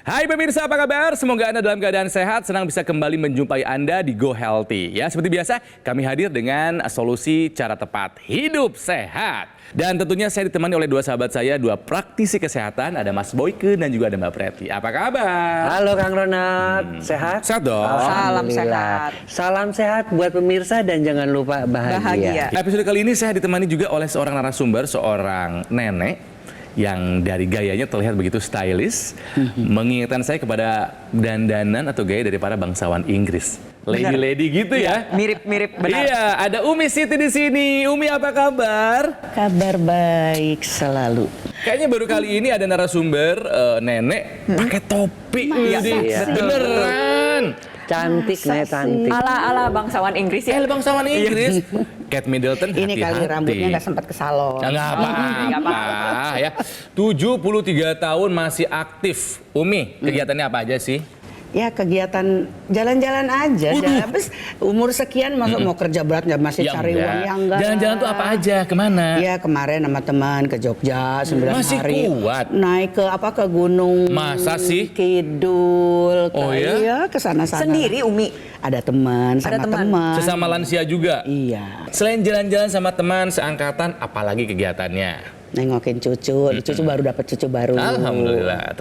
Hai pemirsa, apa kabar? Semoga Anda dalam keadaan sehat, senang bisa kembali menjumpai Anda di Go Healthy. Ya, seperti biasa, kami hadir dengan solusi cara tepat hidup sehat. Dan tentunya saya ditemani oleh dua sahabat saya, dua praktisi kesehatan, ada Mas Boyke dan juga ada Mbak Preti. Apa kabar? Halo Kang Ronald, sehat? Sehat dong. Salam sehat. Salam sehat buat pemirsa dan jangan lupa bahagia. Episode kali ini saya ditemani juga oleh seorang narasumber, seorang nenek yang dari gayanya terlihat begitu stylish, mengingatkan saya kepada dandanan atau gaya dari para bangsawan Inggris. Lady-lady gitu ya. Mirip-mirip benar. Iya, ada Umi Siti di sini. Umi apa kabar? Kabar baik selalu. Kayaknya baru kali ini ada narasumber nenek pakai topi. Iya, Widih. betul. Beneran. Cantik nih, cantik. Ala bangsawan Inggris ya. Bangsawan Inggris. Kate Middleton Ini hati-hati. kali rambutnya nggak sempat ke salon. Nggak apa-apa ya. 73 tahun masih aktif. Umi, kegiatannya apa aja sih? Ya kegiatan jalan-jalan aja. Habis umur sekian masuk mau kerja berat nggak masih cari enggak. uang ya enggak. Jalan-jalan tuh apa aja? Kemana? Ya kemarin sama teman ke Jogja 9 Masih hari. kuat? Naik ke gunung. Masa sih? Kidul. Oh ya? Iya ke sana-sana. Sendiri Umi. Ada teman sama teman. teman. Sesama lansia juga? Iya. Selain jalan-jalan sama teman seangkatan, apalagi kegiatannya? Nengokin cucu. Cucu baru dapat cucu baru. Alhamdulillah.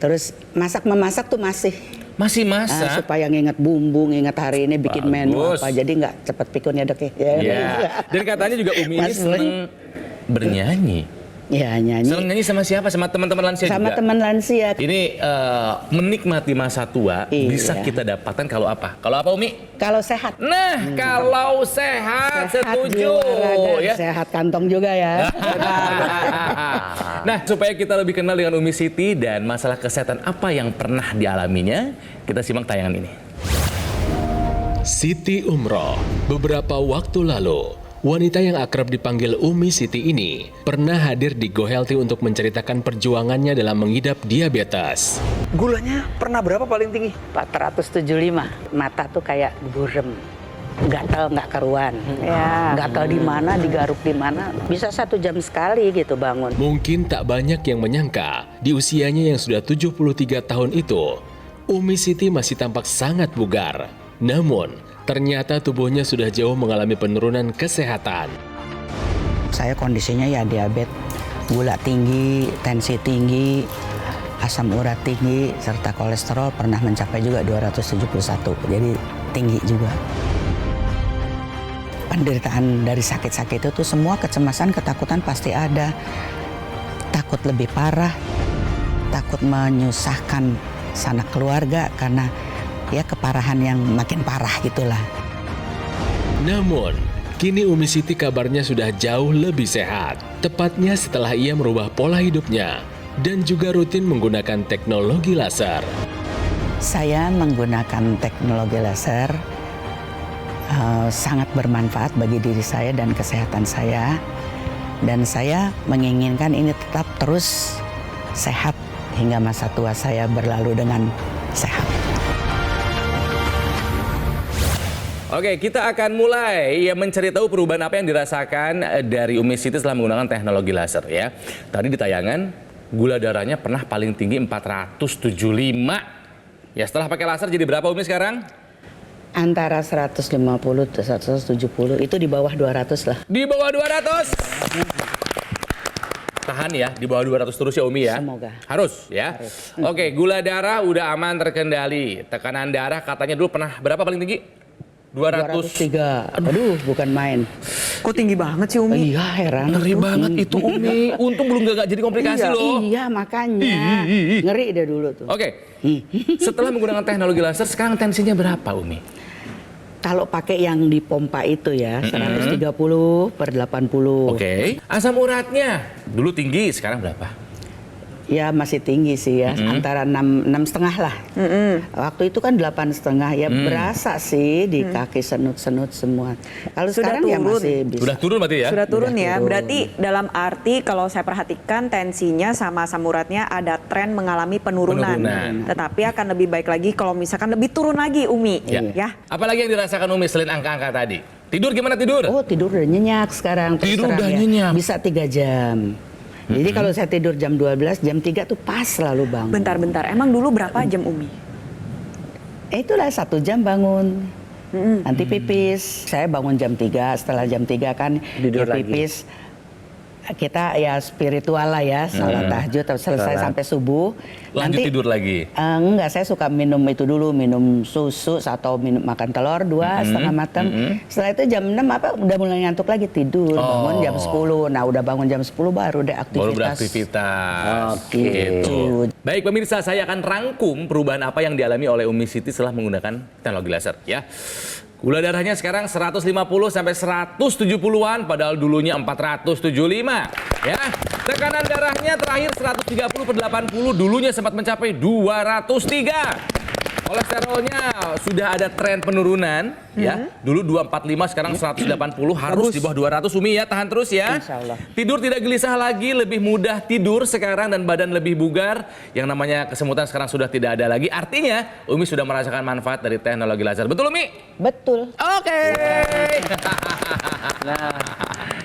Terus memasak tuh masih. Masih masak? Supaya nginget bumbu, nginget hari ini bikin menu Bagus. apa. Jadi nggak cepet pikun ya dok ya. Iya. Dan katanya juga Umi ini Mas Boy. seneng bernyanyi. Ya nyanyi. Seneng nyanyi sama siapa? Sama teman-teman lansia Sama juga? teman lansia. Ini menikmati masa tua Iya. bisa kita dapatkan kalau apa? Kalau apa Umi? Kalau sehat. Nah, kalau sehat, setuju olahraga, ya. sehat kantong juga ya. Nah, supaya kita lebih kenal dengan Umi Siti dan masalah kesehatan apa yang pernah dialaminya, kita simak tayangan ini. Siti Umroh. Beberapa waktu lalu, wanita yang akrab dipanggil Umi Siti ini pernah hadir di Go Healthy untuk menceritakan perjuangannya dalam mengidap diabetes. Gulanya pernah berapa paling tinggi? 475. Mata tuh kayak burem. Gatal nggak karuan. Ya. Gatal di mana, digaruk di mana. Bisa 1 jam sekali gitu bangun. Mungkin tak banyak yang menyangka, di usianya yang sudah 73 tahun itu, Umi Siti masih tampak sangat bugar. Namun, ternyata tubuhnya sudah jauh mengalami penurunan kesehatan. Saya kondisinya ya diabetes, gula tinggi, tensi tinggi, asam urat tinggi, serta kolesterol pernah mencapai juga 271. Jadi tinggi juga. Penderitaan dari sakit-sakit itu tuh semua kecemasan, ketakutan pasti ada. Takut lebih parah, takut menyusahkan sanak keluarga karena ya keparahan yang makin parah gitulah. Namun, kini Umi Siti kabarnya sudah jauh lebih sehat. Tepatnya setelah ia merubah pola hidupnya dan juga rutin menggunakan teknologi laser. Saya menggunakan teknologi laser sangat bermanfaat bagi diri saya dan kesehatan saya. Dan saya menginginkan ini tetap terus sehat hingga masa tua saya berlalu dengan sehat. Oke, kita akan mulai mencari tahu perubahan apa yang dirasakan dari Umi Siti setelah menggunakan teknologi laser ya. Tadi di tayangan gula darahnya pernah paling tinggi 475. Ya, setelah pakai laser jadi berapa Umi sekarang? Antara 150 ke 170 itu di bawah 200 lah. Di bawah 200. Tahan ya, di bawah 200 terus ya Umi ya. Semoga. Harus ya. Oke, gula darah udah aman terkendali. Tekanan darah katanya dulu pernah berapa paling tinggi? 203. Aduh, bukan main. Kok tinggi banget sih Umi? Iya, heran. Ngeri banget itu Umi. Untung belum gak jadi komplikasi loh. Iya, makanya. Ngeri deh dulu tuh. Oke, setelah menggunakan teknologi laser, sekarang tensinya berapa Umi? Kalau pakai yang dipompa itu ya, 130 per 80. Oke. Asam uratnya dulu tinggi, sekarang berapa? Ya masih tinggi sih ya, antara 6,5 lah. Waktu itu kan 8,5 ya, berasa sih di kaki senut-senut semua. Kalau Sudah sekarang ya turun. masih bisa. Sudah turun berarti ya? Sudah turun ya. turun. Berarti dalam arti kalau saya perhatikan tensinya sama asam uratnya ada tren mengalami penurunan. Tetapi akan lebih baik lagi kalau misalkan lebih turun lagi Umi. Ya. Apalagi yang dirasakan Umi selain angka-angka tadi? Tidur gimana tidur? Oh tidur udah nyenyak sekarang. terus Tidur terang udah ya. nyenyak. Bisa 3 jam. Jadi kalau saya tidur jam 12, jam 3 tuh pas selalu bangun. Bentar-bentar, emang dulu berapa jam Umi? Itulah 1 jam bangun. Nanti pipis. Saya bangun jam 3, setelah jam 3 kan Tidur ya lagi. pipis. Kita ya spiritual lah ya, salat tahajud selesai Salat. sampai subuh. Lanjut tidur lagi. Enggak, saya suka minum itu dulu, minum susu atau makan telur 2 setengah matang. Setelah itu jam 6 udah mulai ngantuk lagi, tidur. Bangun jam 10. Nah, udah bangun jam 10 baru deh Baru aktivitas. beraktivitas. Oke. Gitu. Baik pemirsa, saya akan rangkum perubahan apa yang dialami oleh Umi Siti setelah menggunakan teknologi laser ya. Gula darahnya sekarang 150 sampai 170-an padahal dulunya 475 ya. Tekanan darahnya terakhir 130/80, dulunya sempat mencapai 203. Kolesterolnya sudah ada tren penurunan ya. Dulu 245, sekarang 180, harus di bawah 200. Umi ya, tahan terus ya. Insya Allah. Tidur tidak gelisah lagi, lebih mudah tidur sekarang dan badan lebih bugar. Yang namanya kesemutan sekarang sudah tidak ada lagi. Artinya Umi sudah merasakan manfaat dari teknologi laser. Betul Umi? Betul. Oke. Nah,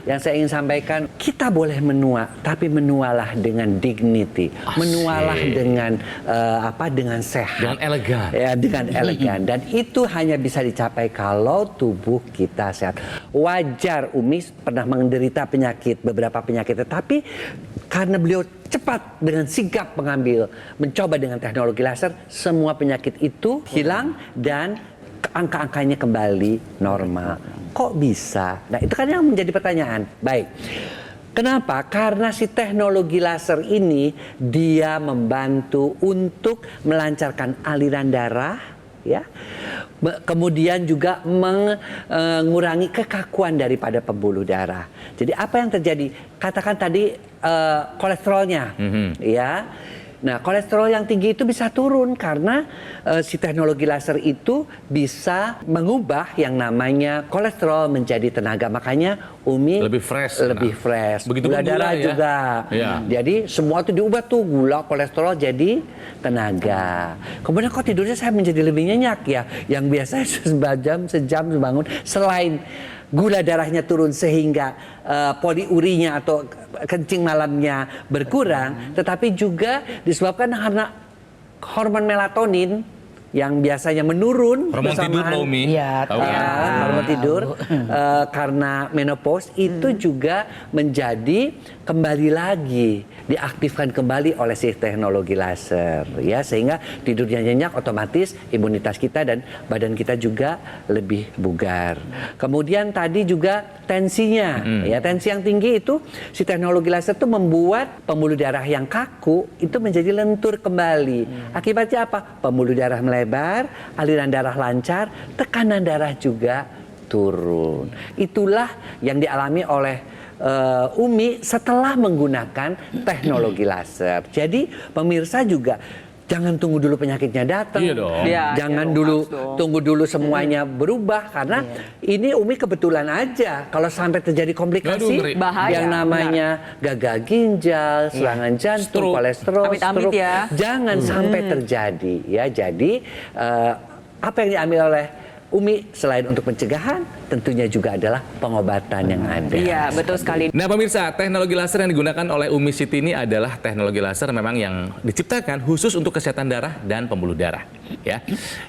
yang saya ingin sampaikan, kita boleh menua, tapi menualah dengan dignity, menualah dengan dengan sehat, Dengan elegan. ya, dengan elegan. Dan itu hanya bisa dicapai kalau tubuh kita sehat. Wajar Umi pernah menderita beberapa penyakit, tetapi karena beliau cepat dengan sigap mencoba dengan teknologi laser, semua penyakit itu hilang dan angka-angkanya kembali normal. Kok bisa? Nah, itu kan yang menjadi pertanyaan. Baik. Kenapa? Karena si teknologi laser ini dia membantu untuk melancarkan aliran darah, ya. Kemudian juga mengurangi kekakuan daripada pembuluh darah. Jadi apa yang terjadi? Katakan tadi kolesterolnya, ya. Nah, kolesterol yang tinggi itu bisa turun karena si teknologi laser itu bisa mengubah yang namanya kolesterol menjadi tenaga. Makanya Umi Lebih fresh. Begitu gula pun darah ya. juga. Ya. Jadi semua itu diubah tuh, gula, kolesterol jadi tenaga. Kemudian kok tidurnya saya menjadi lebih nyenyak ya. Yang biasanya sejam bangun. Selain gula darahnya turun sehingga poliurinya atau kencing malamnya berkurang, tetapi juga disebabkan karena hormon melatonin yang biasanya menurun Hormon tidur loh Umi. Iya, Tahu kan? hormon tidur karena menopause itu juga menjadi kembali lagi diaktifkan kembali oleh si teknologi laser ya, sehingga tidurnya nyenyak, otomatis imunitas kita dan badan kita juga lebih bugar. Kemudian tadi juga tensinya ya, tensi yang tinggi itu si teknologi laser itu membuat pembuluh darah yang kaku itu menjadi lentur kembali. Akibatnya apa? Pembuluh darah melebar, aliran darah lancar, tekanan darah juga turun. Itulah yang dialami oleh Umi setelah menggunakan teknologi laser. Jadi pemirsa juga jangan tunggu dulu penyakitnya datang. Iya dong. Iya, Jangan iya, dulu harus dong. tunggu dulu semuanya berubah karena ini Umi kebetulan aja kalau sampai terjadi Aduh, komplikasi ngeri. Bahaya, yang namanya gagal ginjal, serangan jantung, Stroke. kolesterol, Amit-amit stroke, ya. jangan sampai terjadi ya. Jadi apa yang diambil oleh Umi selain untuk pencegahan tentunya juga adalah pengobatan yang ada. Iya, betul sekali. Nah pemirsa, teknologi laser yang digunakan oleh Umi Siti ini adalah teknologi laser memang yang diciptakan khusus untuk kesehatan darah dan pembuluh darah, ya,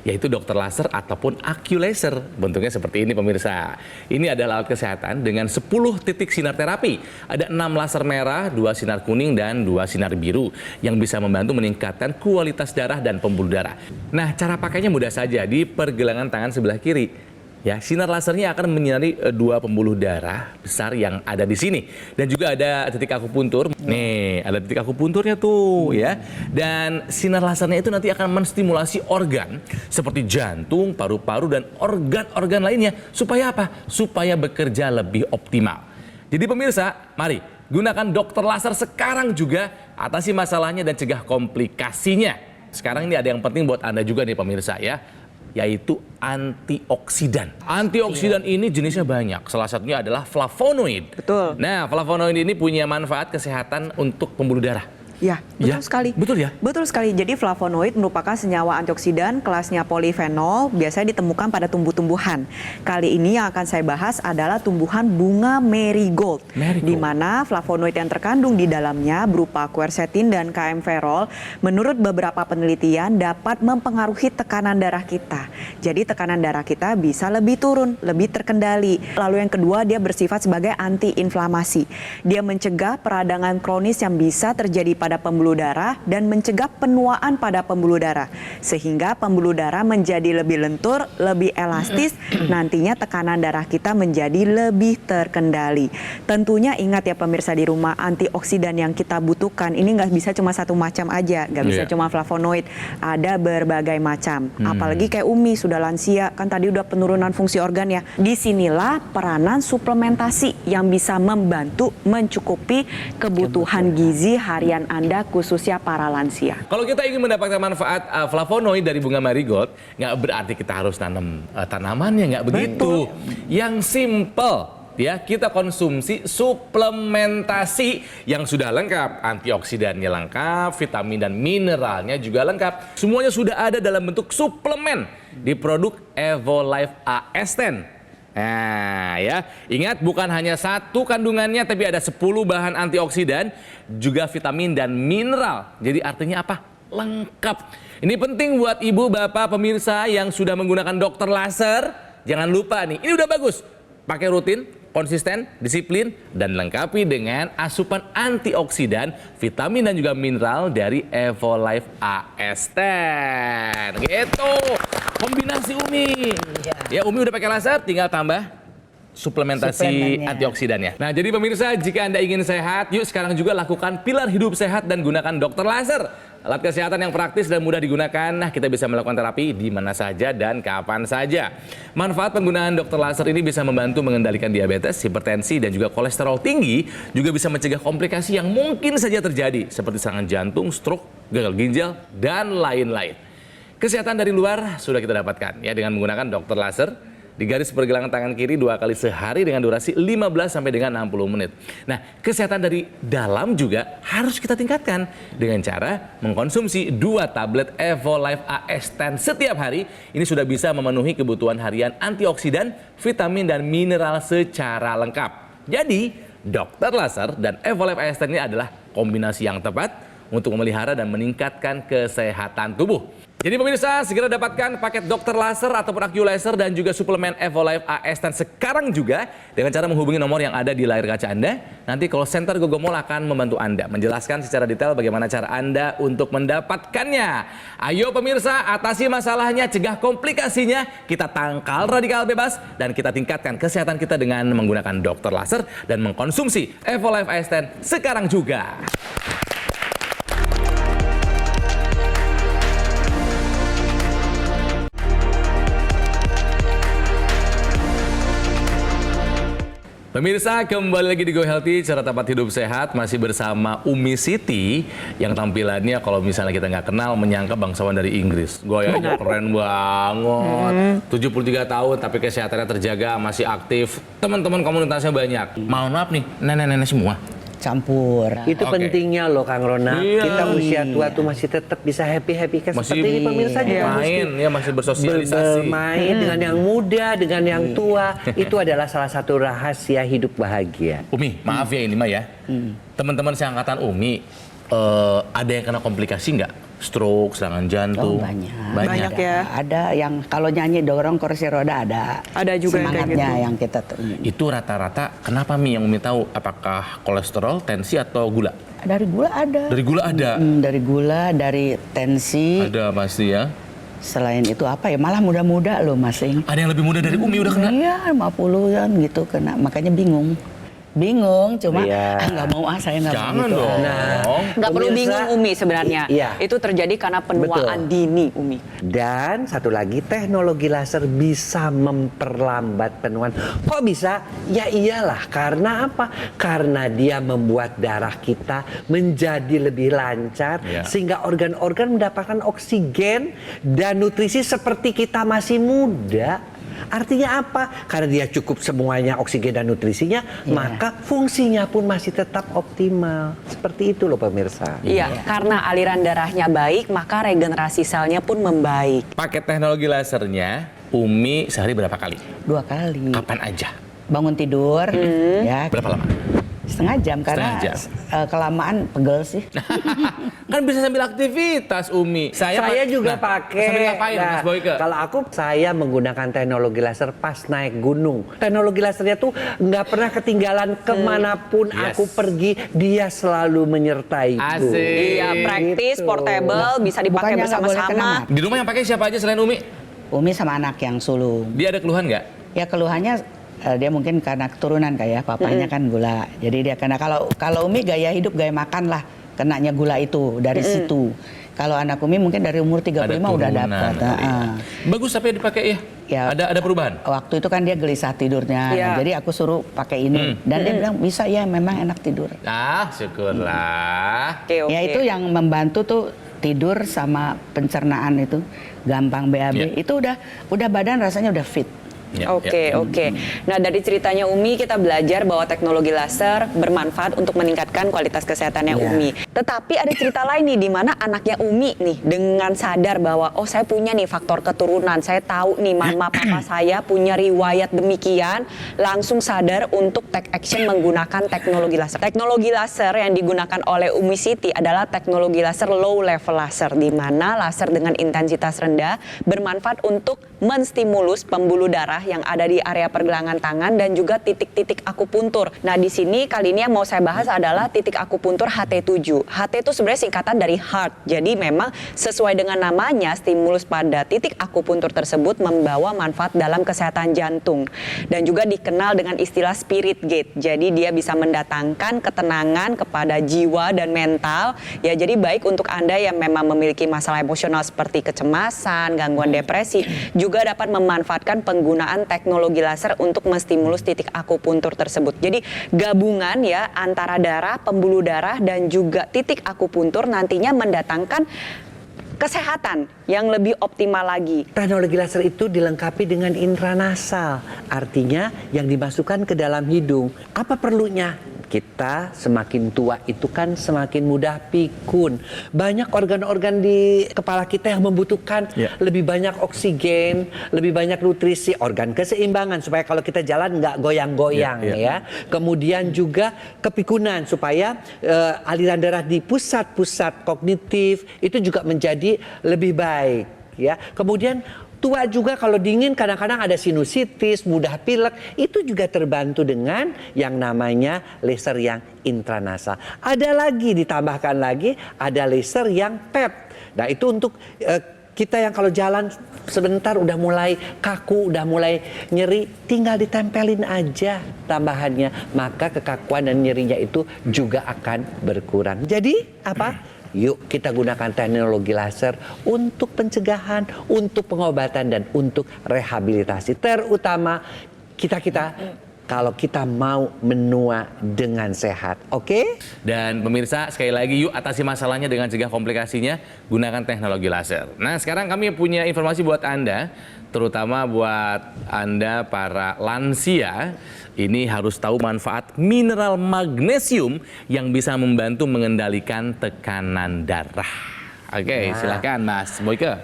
yaitu dokter laser ataupun AccuLaser. Bentuknya seperti ini pemirsa. Ini adalah alat kesehatan dengan 10 titik sinar terapi. Ada 6 laser merah, 2 sinar kuning dan 2 sinar biru yang bisa membantu meningkatkan kualitas darah dan pembuluh darah. Nah, cara pakainya mudah saja, di pergelangan tangan sebelah kiri. Ya, sinar lasernya akan menyinari 2 pembuluh darah besar yang ada di sini. Dan juga ada titik akupuntur. Nih, ada titik akupunturnya tuh ya. Dan sinar lasernya itu nanti akan menstimulasi organ seperti jantung, paru-paru, dan organ-organ lainnya. Supaya apa? Supaya bekerja lebih optimal. Jadi pemirsa, mari gunakan dokter laser sekarang juga. Atasi masalahnya dan cegah komplikasinya. Sekarang ini ada yang penting buat Anda juga nih pemirsa ya, yaitu antioksidan. Antioksidan ini jenisnya banyak. Salah satunya adalah flavonoid. Betul. Nah, flavonoid ini punya manfaat kesehatan untuk pembuluh darah. Ya, betul Ya, sekali. betul ya? Betul sekali. Jadi flavonoid merupakan senyawa antioksidan kelasnya polifenol, biasanya ditemukan pada tumbuh-tumbuhan. Kali ini yang akan saya bahas adalah tumbuhan bunga marigold, di mana flavonoid yang terkandung di dalamnya berupa quercetin dan kaempferol, menurut beberapa penelitian dapat mempengaruhi tekanan darah kita. Jadi tekanan darah kita bisa lebih turun, lebih terkendali. Lalu yang kedua, dia bersifat sebagai antiinflamasi. Dia mencegah peradangan kronis yang bisa terjadi pada pembuluh darah dan mencegah penuaan pada pembuluh darah, sehingga pembuluh darah menjadi lebih lentur, lebih elastis, nantinya tekanan darah kita menjadi lebih terkendali. Tentunya ingat ya pemirsa di rumah, antioksidan yang kita butuhkan ini nggak bisa cuma satu macam aja, nggak bisa cuma flavonoid, ada berbagai macam. Apalagi kayak Umi sudah lansia, kan tadi udah penurunan fungsi organ ya. Disinilah peranan suplementasi yang bisa membantu mencukupi kebutuhan gizi harian Anda khususnya para lansia. Kalau kita ingin mendapatkan manfaat flavonoid dari bunga marigold, nggak berarti kita harus tanam tanamannya, nggak begitu. Yang simple, ya, kita konsumsi suplementasi yang sudah lengkap, antioksidannya lengkap, vitamin dan mineralnya juga lengkap. Semuanya sudah ada dalam bentuk suplemen di produk Evolife AS10. Nah ya, ingat bukan hanya satu kandungannya, tapi ada 10 bahan antioksidan, juga vitamin dan mineral. Jadi artinya apa? Lengkap. Ini penting buat ibu, bapak, pemirsa yang sudah menggunakan dokter laser. Jangan lupa nih, ini udah bagus. Pakai rutin, konsisten, disiplin, dan lengkapi dengan asupan antioksidan, vitamin dan juga mineral dari Evolife AS10. Gitu. Kombinasi Umi. Ya, Umi udah pakai laser, tinggal tambah suplementasi antioksidannya. Nah, jadi pemirsa, jika Anda ingin sehat, yuk sekarang juga lakukan pilar hidup sehat dan gunakan dokter laser. Alat kesehatan yang praktis dan mudah digunakan, nah kita bisa melakukan terapi di mana saja dan kapan saja. Manfaat penggunaan dokter laser ini bisa membantu mengendalikan diabetes, hipertensi, dan juga kolesterol tinggi, juga bisa mencegah komplikasi yang mungkin saja terjadi, seperti serangan jantung, stroke, gagal ginjal, dan lain-lain. Kesehatan dari luar sudah kita dapatkan ya dengan menggunakan dokter laser. Di garis pergelangan tangan kiri 2 kali sehari dengan durasi 15 sampai dengan 60 menit. Nah, kesehatan dari dalam juga harus kita tingkatkan dengan cara mengkonsumsi 2 tablet Evolife AS10 setiap hari. Ini sudah bisa memenuhi kebutuhan harian antioksidan, vitamin dan mineral secara lengkap. Jadi, dokter laser dan Evolife AS10 ini adalah kombinasi yang tepat untuk memelihara dan meningkatkan kesehatan tubuh. Jadi pemirsa, segera dapatkan paket dokter laser ataupun AQ laser dan juga suplemen Evolife AS10 sekarang juga dengan cara menghubungi nomor yang ada di layar kaca Anda. Nanti call center Gogomol akan membantu Anda menjelaskan secara detail bagaimana cara Anda untuk mendapatkannya. Ayo pemirsa, atasi masalahnya, cegah komplikasinya, kita tangkal radikal bebas dan kita tingkatkan kesehatan kita dengan menggunakan dokter laser dan mengkonsumsi Evolife AS10 sekarang juga. Pemirsa, kembali lagi di Go Healthy, cara tepat hidup sehat, masih bersama Umi Siti yang tampilannya kalau misalnya kita nggak kenal menyangka bangsawan dari Inggris. Gayanya keren banget. 73 tahun tapi kesehatannya terjaga, masih aktif. Teman-teman komunitasnya banyak. Mohon maaf nih, nenek-nenek semua. Campur. Itu pentingnya loh Kang Ronald. Iya. Kita usia tua tuh masih tetap bisa happy-happy kan Masih seperti ini pemirsa juga main, ya masih bersosialisasi. bermain dengan yang muda, dengan yang tua. Itu adalah salah satu rahasia hidup bahagia. Umi, maaf ya ini mah ya. Teman-teman seangkatan Umi, ada yang kena komplikasi nggak? Stroke, serangan jantung? Oh, banyak. Banyak ya. Ada yang kalau nyanyi dorong kursi roda ada. Ada juga yang kayak semangatnya gitu. yang kita Itu rata-rata kenapa Mi yang Umi tahu? Apakah kolesterol, tensi atau gula? dari gula ada. Dari gula ada. Dari gula, dari tensi. Ada pasti ya. Selain itu apa ya? Malah muda-muda loh masing. Ada yang lebih muda dari Umi udah kena. Iya, 50-an gitu kena. Makanya bingung. Cuma Iya. nggak mau saya nggak mau Jangan gitu. dong. Nggak perlu Pemirsa, bingung Umi sebenarnya. Iya. Itu terjadi karena penuaan dini Umi. Dan satu lagi, teknologi laser bisa memperlambat penuaan. Kok bisa? Ya iyalah, karena apa? Karena dia membuat darah kita menjadi lebih lancar, Ya. sehingga organ-organ mendapatkan oksigen dan nutrisi seperti kita masih muda. Artinya apa? Karena dia cukup semuanya oksigen dan nutrisinya, maka fungsinya pun masih tetap optimal. Seperti itu loh pemirsa. Iya, karena aliran darahnya baik, maka regenerasi selnya pun membaik. Pakai teknologi lasernya, Umi sehari berapa kali? 2 kali. Kapan aja? Bangun tidur, ya Berapa lama? setengah jam karena Setengah kelamaan pegel sih. Kan bisa sambil aktivitas, Umi. Saya juga pakai. Sambil ngapain, Mas Boyke? Kalau aku, saya menggunakan teknologi laser pas naik gunung. Teknologi lasernya tuh nggak pernah ketinggalan kemanapun Yes. aku pergi, dia selalu menyertaiku. Asik. Iya, praktis, Gitu. portable, bisa dipakai Bukannya nggak boleh bersama-sama. kena. Di rumah yang pakai siapa aja selain Umi? Umi sama anak yang sulung. Dia ada keluhan nggak? Ya keluhannya dia mungkin karena keturunan kayak papanya kan gula. Jadi dia kena kalau Umi gaya hidup, gaya makan lah, kenanya gula itu dari situ. Kalau anak Umi mungkin dari umur 35 udah turunan dapat. kali ya. Bagus Tapi dipakai ya? Ya. Ada perubahan? Waktu itu kan dia gelisah tidurnya. Iya. Nah, jadi aku suruh pakai ini dan dia bilang bisa ya, memang enak tidur. Ah, syukurlah. Oke, oke. Ya itu yang membantu tuh tidur sama pencernaan itu gampang BAB. Ya. Itu udah badan rasanya udah fit. Ya, Oke, ya. oke. Nah, dari ceritanya Umi kita belajar bahwa teknologi laser bermanfaat untuk meningkatkan kualitas kesehatannya Iya. Umi. Tetapi ada cerita lain nih di mana anaknya Umi nih dengan sadar bahwa oh saya punya nih faktor keturunan, saya tahu nih mama papa saya punya riwayat demikian, langsung sadar untuk take action menggunakan teknologi laser. Teknologi laser yang digunakan oleh Umi Siti adalah teknologi laser low level laser, di mana laser dengan intensitas rendah bermanfaat untuk menstimulus pembuluh darah yang ada di area pergelangan tangan dan juga titik-titik akupuntur. Nah, di sini kali ini yang mau saya bahas adalah titik akupuntur HT7. HT itu sebenarnya singkatan dari heart. Jadi memang sesuai dengan namanya, stimulus pada titik akupuntur tersebut membawa manfaat dalam kesehatan jantung dan juga dikenal dengan istilah spirit gate. Jadi dia bisa mendatangkan ketenangan kepada jiwa dan mental. Ya, jadi baik untuk Anda yang memang memiliki masalah emosional seperti kecemasan, gangguan depresi, juga dapat memanfaatkan penggunaan teknologi laser untuk menstimulus titik akupuntur tersebut. Jadi gabungan ya antara darah, pembuluh darah dan juga titik akupuntur nantinya mendatangkan kesehatan yang lebih optimal lagi. Teknologi laser itu dilengkapi dengan intranasal, artinya yang dimasukkan ke dalam hidung. Apa perlunya? Kita semakin tua itu kan semakin mudah pikun. Banyak organ-organ di kepala kita yang membutuhkan lebih banyak oksigen, lebih banyak nutrisi, organ keseimbangan supaya kalau kita jalan nggak goyang-goyang ya. Kemudian juga kepikunan supaya aliran darah di pusat-pusat kognitif itu juga menjadi lebih baik ya. Kemudian tua juga kalau dingin kadang-kadang ada sinusitis, mudah pilek, itu juga terbantu dengan yang namanya laser yang intranasal. Ada lagi, ditambahkan lagi, ada laser yang PEP. Nah itu untuk kita yang kalau jalan sebentar udah mulai kaku, udah mulai nyeri, tinggal ditempelin aja tambahannya. Maka kekakuan dan nyerinya itu juga akan berkurang. Jadi apa? Yuk kita gunakan teknologi laser untuk pencegahan, untuk pengobatan, dan untuk rehabilitasi. Terutama kita kalau kita mau menua dengan sehat. Oke? Dan pemirsa, sekali lagi yuk atasi masalahnya dengan cegah komplikasinya, gunakan teknologi laser. Nah, sekarang kami punya informasi buat Anda, terutama buat Anda para lansia. Ini harus tahu manfaat mineral magnesium yang bisa membantu mengendalikan tekanan darah. Oke, silakan Mas Boyke.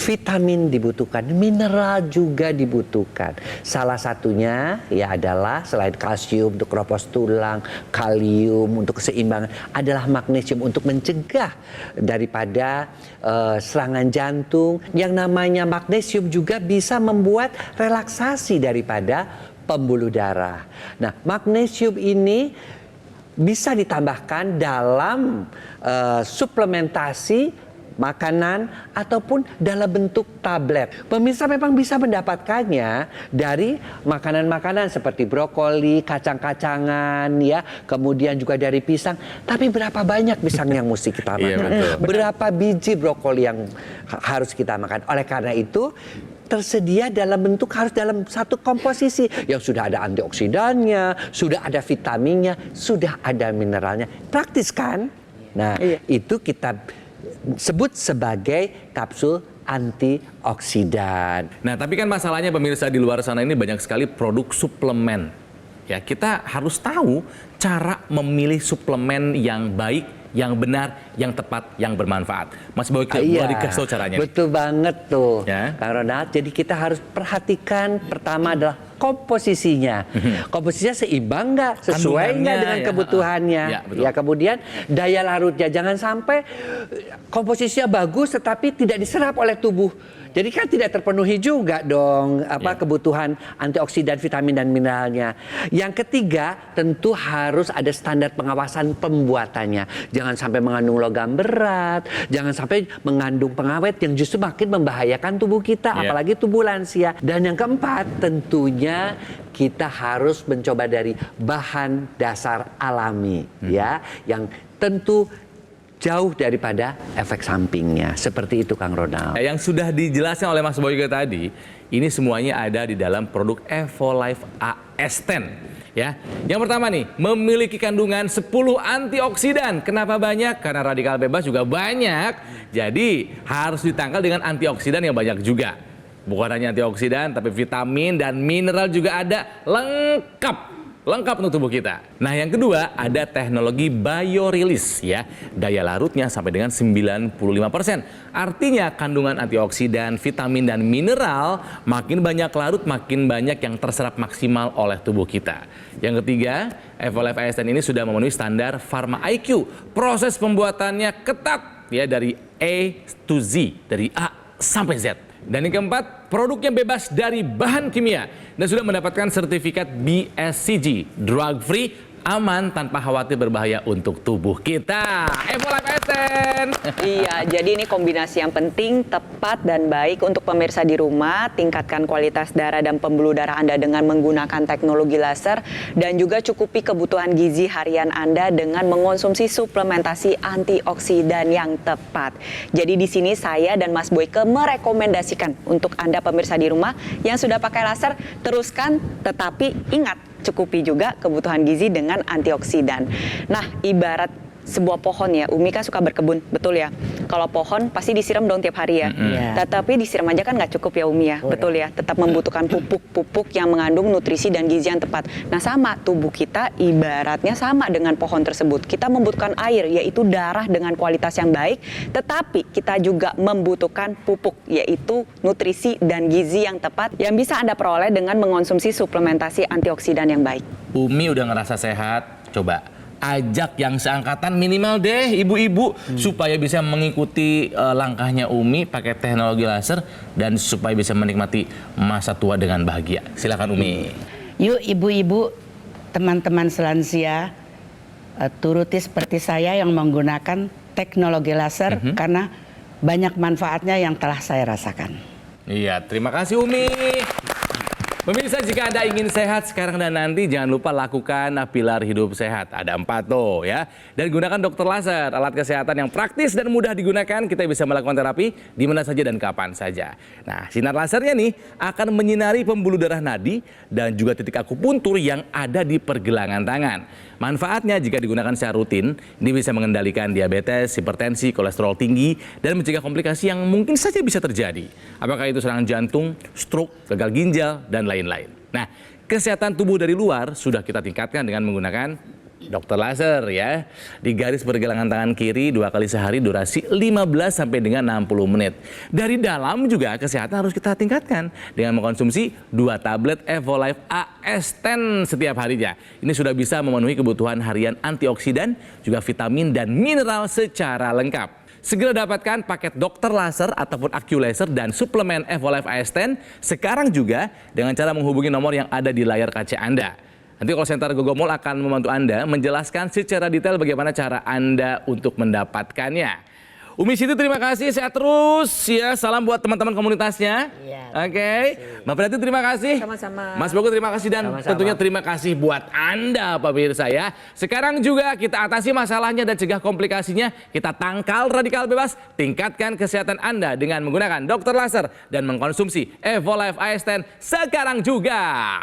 Vitamin dibutuhkan, mineral juga dibutuhkan. Salah satunya ya adalah selain kalsium untuk keropos tulang, kalium untuk keseimbangan, adalah magnesium untuk mencegah daripada serangan jantung. Yang namanya magnesium juga bisa membuat relaksasi daripada pembuluh darah. Nah, magnesium ini bisa ditambahkan dalam suplementasi makanan ataupun dalam bentuk tablet. Pemirsa memang bisa mendapatkannya dari makanan-makanan seperti brokoli, kacang-kacangan, ya, kemudian juga dari pisang. Tapi berapa banyak pisang yang mesti kita makan? Iya, betul. Berapa biji brokoli yang harus kita makan? Oleh karena itu, tersedia dalam bentuk harus dalam satu komposisi yang sudah ada antioksidannya, sudah ada vitaminnya, sudah ada mineralnya. Praktis kan? Nah, itu kita sebut sebagai kapsul antioksidan. Nah, tapi kan masalahnya pemirsa di luar sana ini banyak sekali produk suplemen. Ya, kita harus tahu cara memilih suplemen yang baik, yang benar, yang tepat, yang bermanfaat. Mas Boyke, boleh dikasih tahu caranya? Betul banget tuh, Ya. Kang Ronald. Jadi kita harus perhatikan pertama adalah komposisinya. Komposisinya seimbang nggak, sesuai nggak Kandungannya, dengan ya. kebutuhannya. Ya, betul. Ya, kemudian daya larutnya jangan sampai komposisinya bagus tetapi tidak diserap oleh tubuh. Jadi kan tidak terpenuhi juga dong kebutuhan antioksidan, vitamin dan mineralnya. Yang ketiga, tentu harus ada standar pengawasan pembuatannya. Jangan sampai mengandung logam berat, jangan sampai mengandung pengawet yang justru makin membahayakan tubuh kita, apalagi tubuh lansia. Dan yang keempat, tentunya kita harus mencoba dari bahan dasar alami, ya, yang tentu jauh daripada efek sampingnya. Seperti itu, Kang Ronald. Yang sudah dijelaskan oleh Mas Boyke tadi, ini semuanya ada di dalam produk Evolife AS10. Ya, yang pertama nih, memiliki kandungan 10 antioksidan. Kenapa banyak? Karena radikal bebas juga banyak. Jadi harus ditangkal dengan antioksidan yang banyak juga. Bukan hanya antioksidan, tapi vitamin dan mineral juga ada, lengkap untuk tubuh kita. Nah, yang kedua ada teknologi biorelease, ya. Daya larutnya sampai dengan 95%. Artinya kandungan antioksidan, vitamin dan mineral makin banyak larut, makin banyak yang terserap maksimal oleh tubuh kita. Yang ketiga, Evolife AS10 ini sudah memenuhi standar Pharma IQ. Proses pembuatannya ketat, ya, dari A to Z, dari A sampai Z. Dan yang keempat, produknya bebas dari bahan kimia dan sudah mendapatkan sertifikat BSCG, drug free, aman tanpa khawatir berbahaya untuk tubuh kita. Evolife AS10. Iya, jadi ini kombinasi yang penting, tepat dan baik untuk pemirsa di rumah. Tingkatkan kualitas darah dan pembuluh darah Anda dengan menggunakan teknologi laser dan juga cukupi kebutuhan gizi harian Anda dengan mengonsumsi suplementasi antioksidan yang tepat. Jadi di sini saya dan Mas Boyke merekomendasikan untuk Anda pemirsa di rumah yang sudah pakai laser, teruskan, tetapi ingat, cukupi juga kebutuhan gizi dengan antioksidan. Nah, ibarat sebuah pohon ya, Umi kan suka berkebun, betul ya? Kalau pohon pasti disiram dong tiap hari ya. Tetapi disiram aja kan nggak cukup ya Umi ya, betul ya? Tetap membutuhkan pupuk-pupuk yang mengandung nutrisi dan gizi yang tepat. Nah, sama tubuh kita ibaratnya sama dengan pohon tersebut. Kita membutuhkan air, yaitu darah dengan kualitas yang baik, tetapi kita juga membutuhkan pupuk, yaitu nutrisi dan gizi yang tepat yang bisa Anda peroleh dengan mengonsumsi suplementasi antioksidan yang baik. Umi udah ngerasa sehat, coba ajak yang seangkatan minimal deh ibu-ibu supaya bisa mengikuti langkahnya Umi pakai teknologi laser dan supaya bisa menikmati masa tua dengan bahagia. Silakan Umi. Yuk ibu-ibu, teman-teman selansia, turuti seperti saya yang menggunakan teknologi laser karena banyak manfaatnya yang telah saya rasakan. Iya, terima kasih Umi. Pemirsa, jika Anda ingin sehat sekarang dan nanti, jangan lupa lakukan pilar hidup sehat. Ada 4 tuh ya. Dan gunakan dokter laser, alat kesehatan yang praktis dan mudah digunakan. Kita bisa melakukan terapi di mana saja dan kapan saja. Nah, sinar lasernya nih akan menyinari pembuluh darah nadi dan juga titik akupuntur yang ada di pergelangan tangan. Manfaatnya jika digunakan secara rutin, ini bisa mengendalikan diabetes, hipertensi, kolesterol tinggi, dan mencegah komplikasi yang mungkin saja bisa terjadi. Apakah itu serangan jantung, stroke, gagal ginjal, dan lain-lain. Nah, kesehatan tubuh dari luar sudah kita tingkatkan dengan menggunakan dokter laser ya. Di garis pergelangan tangan kiri 2 kali sehari durasi 15 sampai dengan 60 menit. Dari dalam juga kesehatan harus kita tingkatkan dengan mengkonsumsi 2 tablet Evolife AS10 setiap harinya. Ini sudah bisa memenuhi kebutuhan harian antioksidan, juga vitamin dan mineral secara lengkap. Segera dapatkan paket dokter laser ataupun AccuLaser dan suplemen Evolife AS10 sekarang juga dengan cara menghubungi nomor yang ada di layar kaca Anda. Nanti call center Gogomol akan membantu Anda menjelaskan secara detail bagaimana cara Anda untuk mendapatkannya. Umi Siti terima kasih, sehat terus ya. Salam buat teman-teman komunitasnya. Oke. Mbak Preti terima kasih. Sama-sama. Mas Bogo terima kasih dan tentunya terima kasih buat Anda pemirsa ya. Sekarang juga kita atasi masalahnya dan cegah komplikasinya. Kita tangkal radikal bebas, tingkatkan kesehatan Anda dengan menggunakan dokter laser dan mengkonsumsi Evolife AS10 sekarang juga.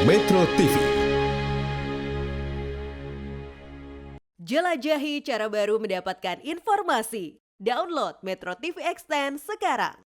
Metro TV. Jelajahi cara baru mendapatkan informasi. Download Metro TV Extend sekarang.